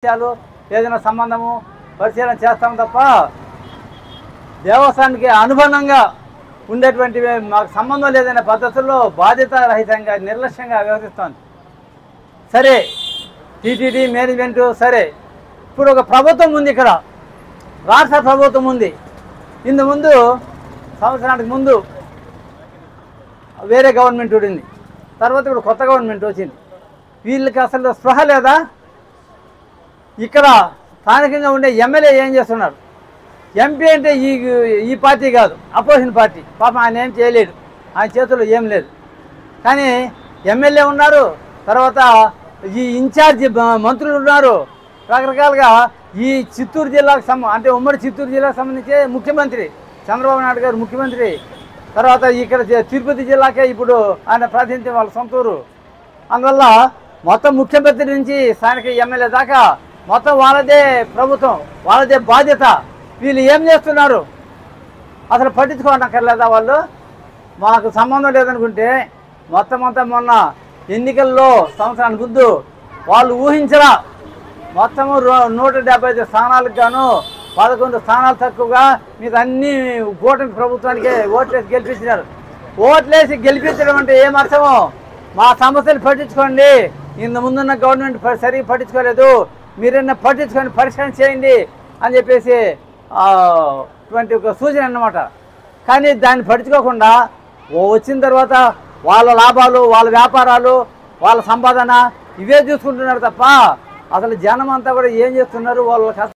విషయాలు ఏదైనా సంబంధము పరిశీలన చేస్తాం తప్ప దేవస్థానానికి అనుబంధంగా ఉండేటువంటి మాకు సంబంధం లేదనే పద్ధతుల్లో బాధ్యతారహితంగా నిర్లక్ష్యంగా వ్యవహరిస్తోంది. సరే టీటీడీ మేనేజ్మెంటు సరే, ఇప్పుడు ఒక ప్రభుత్వం ఉంది, ఇక్కడ రాష్ట్ర ప్రభుత్వం ఉంది. ఇందు ముందు సంవత్సరానికి ముందు వేరే గవర్నమెంట్ ఉండింది, తర్వాత ఇప్పుడు కొత్త గవర్నమెంట్ వచ్చింది. వీళ్ళకి అసలు స్పృహ లేదా? ఇక్కడ స్థానికంగా ఉండే ఎమ్మెల్యే ఏం చేస్తున్నారు? ఎంపీ అంటే ఈ పార్టీ కాదు, అపోజిషన్ పార్టీ. పాపం ఆయన ఏం చేయలేడు, ఆయన చేతుల్లో ఏం లేదు. కానీ ఎమ్మెల్యే ఉన్నారు, తర్వాత ఈ ఇన్ఛార్జి మంత్రులు ఉన్నారు, రకరకాలుగా. ఈ చిత్తూరు జిల్లాకు అంటే ఉమ్మడి చిత్తూరు జిల్లాకు సంబంధించి ముఖ్యమంత్రి చంద్రబాబు నాయుడు గారు ముఖ్యమంత్రి. తర్వాత ఇక్కడ తిరుపతి జిల్లాకే ఇప్పుడు ఆయన ప్రాతినిధ్యం, వాళ్ళ సొంతూరు. అందువల్ల మొత్తం ముఖ్యమంత్రి నుంచి స్థానిక ఎమ్మెల్యే దాకా మొత్తం వాళ్ళదే ప్రభుత్వం, వాళ్ళదే బాధ్యత. వీళ్ళు ఏం చేస్తున్నారు అసలు పట్టించుకోనక్కర్లేదా? వాళ్ళు మాకు సంబంధం లేదనుకుంటే మొత్తం అంతా మొన్న ఎన్నికల్లో సంవత్సరానికి ముందు వాళ్ళు ఊహించరా, మొత్తము 175 స్థానాలకు గాను 11 స్థానాలు తక్కువగా మీకు అన్ని కూటమి ప్రభుత్వానికే ఓట్లేసి గెలిపించినారు. ఓట్లేసి గెలిపించడం అంటే ఏమర్థమో? మా సమస్యలు పట్టించుకోండి, ఇంత ముందున్న గవర్నమెంట్ సరిగ్గా పట్టించుకోలేదు, మీరన్నా పట్టించుకొని పరిష్కారం చేయండి అని చెప్పేసి ఇటువంటి ఒక సూచన అన్నమాట. కానీ దాన్ని పట్టించుకోకుండా వచ్చిన తర్వాత వాళ్ళ లాభాలు, వాళ్ళ వ్యాపారాలు, వాళ్ళ సంపాదన ఇవే చూసుకుంటున్నారు తప్ప అసలు జనం అంతా కూడా ఏం చేస్తున్నారు, వాళ్ళ